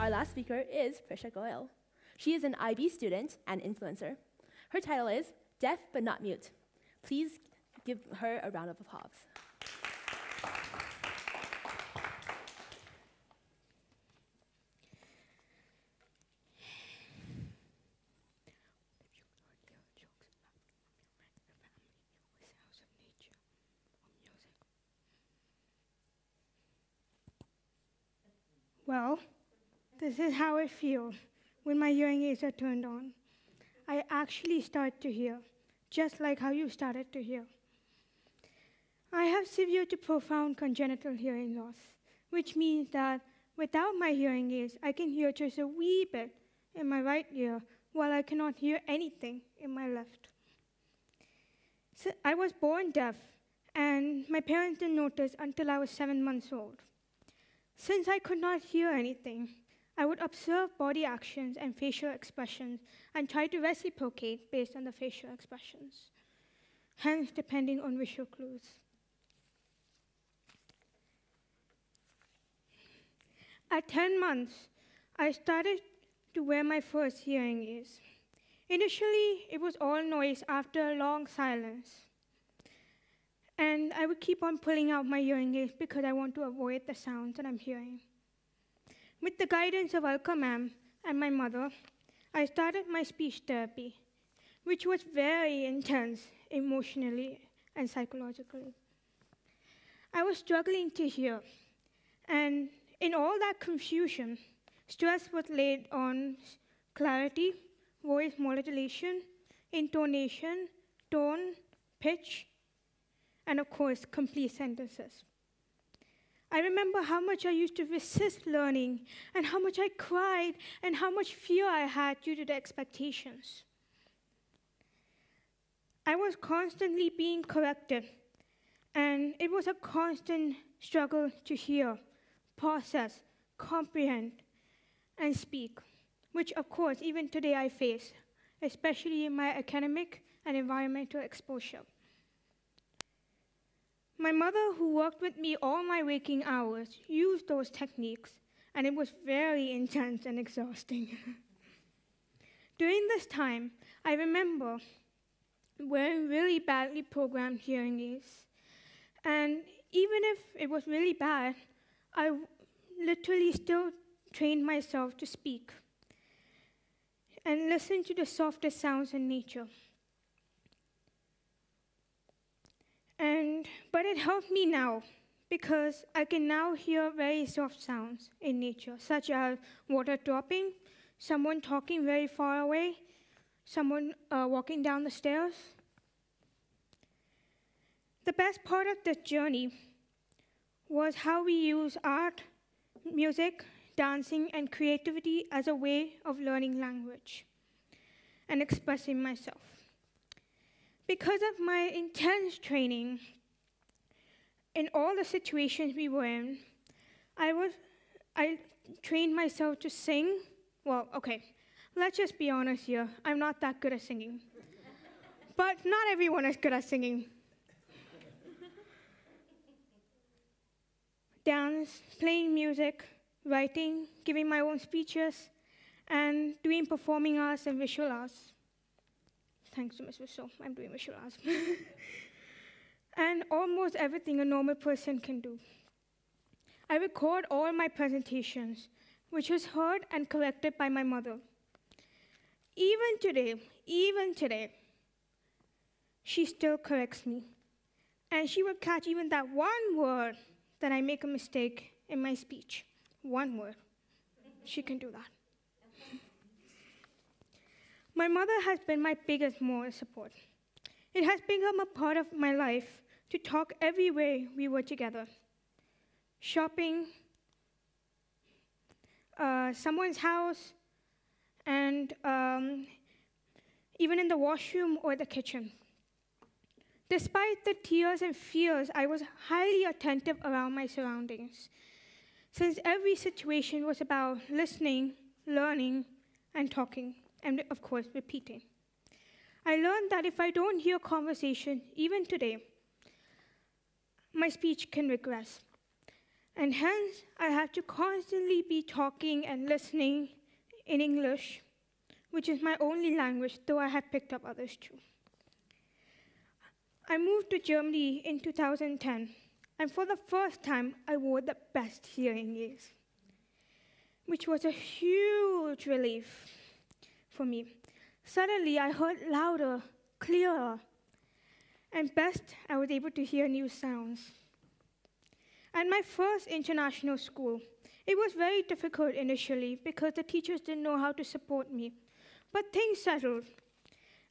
Our last speaker is Prisha Goyal. She is an IB student and influencer. Her title is Deaf But Not Mute. Please give her a round of applause. Well, this is how I feel when my hearing aids are turned on. I actually start to hear, just like how you started to hear. I have severe to profound congenital hearing loss, which means that without my hearing aids, I can hear just a wee bit in my right ear, while I cannot hear anything in my left. So I was born deaf, and my parents didn't notice until I was 7 months old. Since I could not hear anything, I would observe body actions and facial expressions and try to reciprocate based on the facial expressions, hence depending on visual clues. At 10 months, I started to wear my first hearing aids. Initially, it was all noise after a long silence. And I would keep on pulling out my hearing aids because I want to avoid the sounds that I'm hearing. With the guidance of Alka ma'am and my mother, I started my speech therapy, which was very intense emotionally and psychologically. I was struggling to hear, and in all that confusion, stress was laid on clarity, voice modulation, intonation, tone, pitch, and of course, complete sentences. I remember how much I used to resist learning, and how much I cried, and how much fear I had due to the expectations. I was constantly being corrected, and it was a constant struggle to hear, process, comprehend, and speak, which of course, even today I face, especially in my academic and environmental exposure. My mother, who worked with me all my waking hours, used those techniques, and it was very intense and exhausting. During this time, I remember wearing really badly programmed hearing aids. And even if it was really bad, I literally still trained myself to speak and listen to the softest sounds in nature. But it helped me now, because I can now hear very soft sounds in nature, such as water dropping, someone talking very far away, someone walking down the stairs. The best part of this journey was how we use art, music, dancing, and creativity as a way of learning language and expressing myself. Because of my intense training, in all the situations we were in, I trained myself to sing. Well, okay, let's just be honest here. I'm not that good at singing. But not everyone is good at singing. Dance, playing music, writing, giving my own speeches, and doing performing arts and visual arts. Thanks to Ms. Voce, I'm doing visual arts. And almost everything a normal person can do. I record all my presentations, which was heard and corrected by my mother. Even today, she still corrects me. And she will catch even that one word that I make a mistake in my speech. One word. She can do that. My mother has been my biggest moral support. It has become a part of my life to talk every way we were together. Shopping, someone's house, and even in the washroom or the kitchen. Despite the tears and fears, I was highly attentive around my surroundings, since every situation was about listening, learning, and talking, and of course, repeating. I learned that if I don't hear conversation, even today, my speech can regress. and hence I have to constantly be talking and listening in English, which is my only language, though I have picked up others too. I moved to Germany in 2010, and for the first time, I wore the best hearing aids, which was a huge relief for me. Suddenly, I heard louder, clearer, and best, I was able to hear new sounds. At my first international school, it was very difficult initially because the teachers didn't know how to support me, but things settled.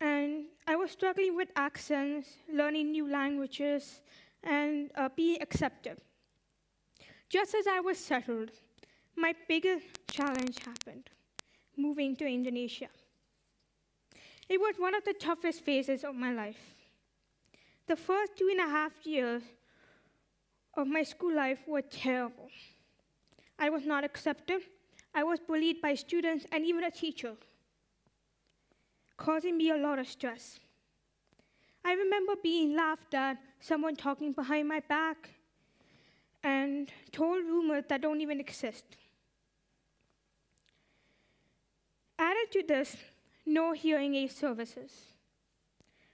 And I was struggling with accents, learning new languages, and being accepted. Just as I was settled, my biggest challenge happened, moving to Indonesia. It was one of the toughest phases of my life. The first 2.5 years of my school life were terrible. I was not accepted. I was bullied by students and even a teacher, causing me a lot of stress. I remember being laughed at, someone talking behind my back, and told rumors that don't even exist. Added to this, no hearing aid services,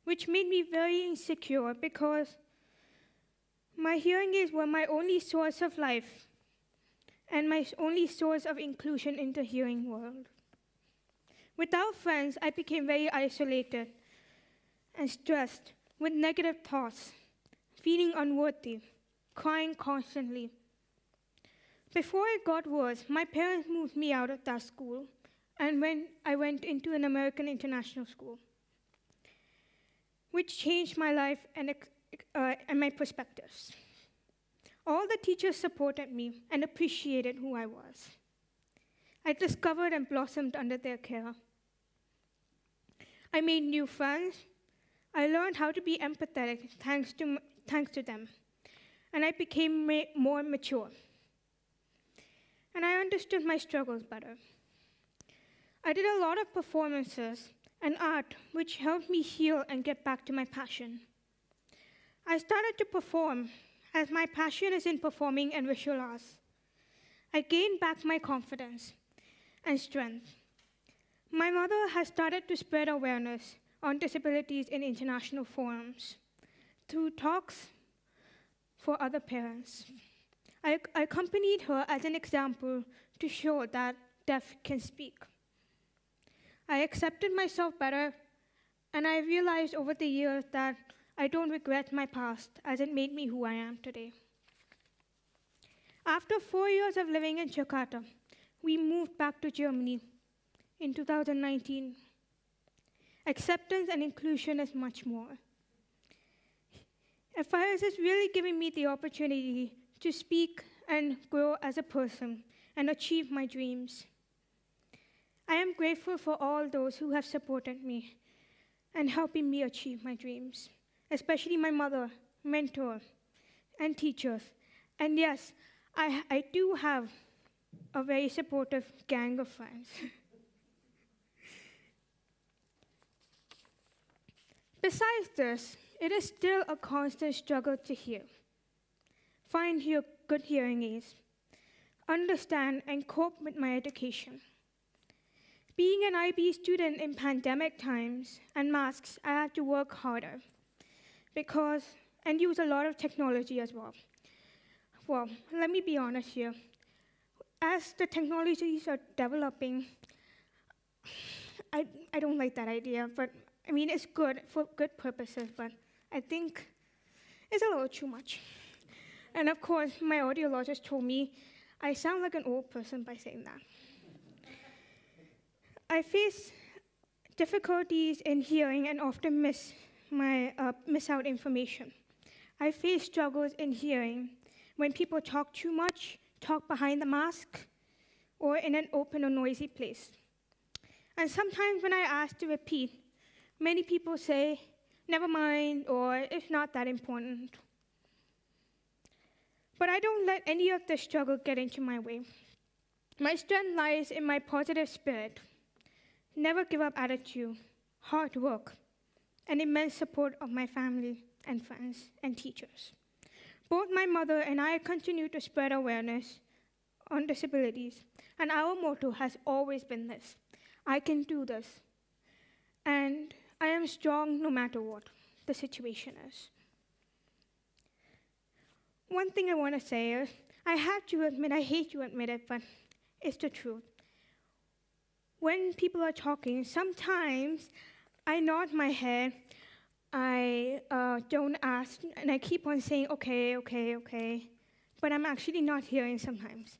which made me very insecure because my hearing aids were my only source of life and my only source of inclusion in the hearing world. Without friends, I became very isolated and stressed with negative thoughts, feeling unworthy, crying constantly. Before it got worse, my parents moved me out of that school, and when I went into an American international school, which changed my life and my perspectives. All the teachers supported me and appreciated who I was. I discovered and blossomed under their care. I made new friends. I learned how to be empathetic thanks to them. And I became more mature. And I understood my struggles better. I did a lot of performances and art, which helped me heal and get back to my passion. I started to perform, as my passion is in performing and visual arts. I gained back my confidence and strength. My mother has started to spread awareness on disabilities in international forums through talks for other parents. I accompanied her as an example to show that deaf can speak. I accepted myself better, and I realized over the years that I don't regret my past as it made me who I am today. After 4 years of living in Jakarta, we moved back to Germany in 2019. Acceptance and inclusion is much more. FIS is really giving me the opportunity to speak and grow as a person and achieve my dreams. I am grateful for all those who have supported me and helping me achieve my dreams, especially my mother, mentor, and teachers. And yes, I do have a very supportive gang of friends. Besides this, it is still a constant struggle to hear, find good hearing aids, understand and cope with my education. Being an IB student in pandemic times and masks, I had to work harder and use a lot of technology as well. Well, let me be honest here. As the technologies are developing, I don't like that idea, but I mean, it's good for good purposes, but I think it's a little too much. And of course, my audiologist told me I sound like an old person by saying that. I face difficulties in hearing and often miss out information. I face struggles in hearing when people talk too much, talk behind the mask, or in an open or noisy place. And sometimes when I ask to repeat, many people say, never mind, or it's not that important. But I don't let any of the struggle get into my way. My strength lies in my positive spirit, never give up attitude, hard work, and immense support of my family and friends and teachers. Both my mother and I continue to spread awareness on disabilities, and our motto has always been this: I can do this, and I am strong no matter what the situation is. One thing I want to say is, I have to admit, I hate to admit it, but it's the truth. When people are talking, sometimes I nod my head, I don't ask, and I keep on saying, okay, okay, okay, but I'm actually not hearing sometimes.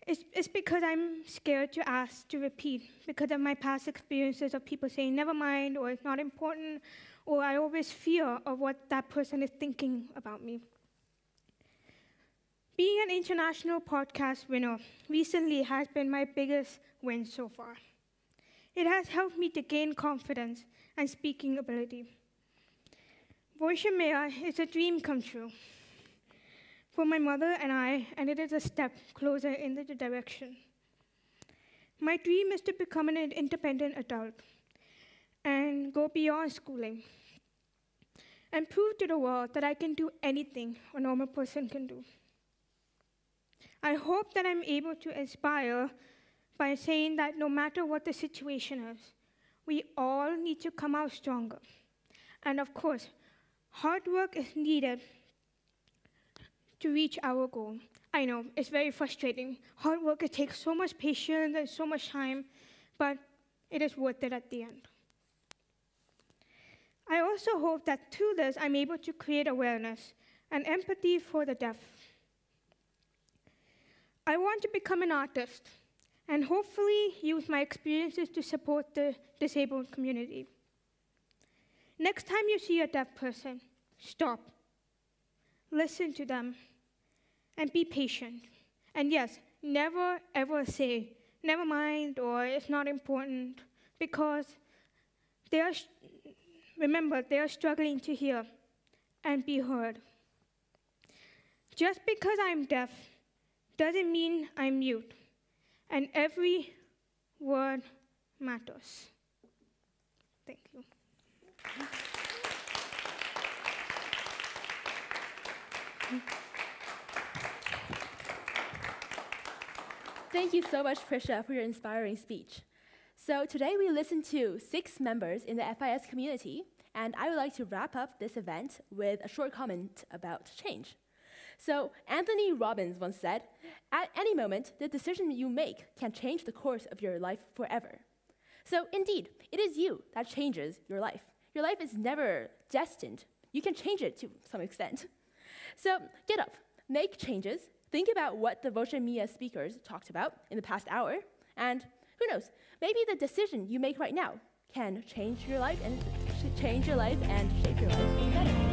It's because I'm scared to ask, to repeat, because of my past experiences of people saying, never mind, or it's not important, or I always fear of what that person is thinking about me. Being an international podcast winner recently has been my biggest win so far. It has helped me to gain confidence and speaking ability. Voce is a dream come true for my mother and I, and it is a step closer in the direction. My dream is to become an independent adult and go beyond schooling and prove to the world that I can do anything a normal person can do. I hope that I'm able to inspire by saying that no matter what the situation is, we all need to come out stronger. And of course, hard work is needed to reach our goal. I know, it's very frustrating. Hard work, it takes so much patience and so much time, but it is worth it at the end. I also hope that through this, I'm able to create awareness and empathy for the deaf. I want to become an artist and hopefully use my experiences to support the disabled community. Next time you see a deaf person, stop, listen to them, and be patient. And yes, never ever say, never mind, or it's not important, because remember, they are struggling to hear and be heard. Just because I'm deaf doesn't mean I'm mute, and every word matters. Thank you. Thank you so much, Prisha, for your inspiring speech. So today we listened to 6 members in the FIS community, and I would like to wrap up this event with a short comment about change. So Anthony Robbins once said, "At any moment, the decision you make can change the course of your life forever." So indeed, it is you that changes your life. Your life is never destined. You can change it to some extent. So get up, make changes, think about what the Voce speakers talked about in the past hour, and who knows, maybe the decision you make right now can change your life and shape your life better.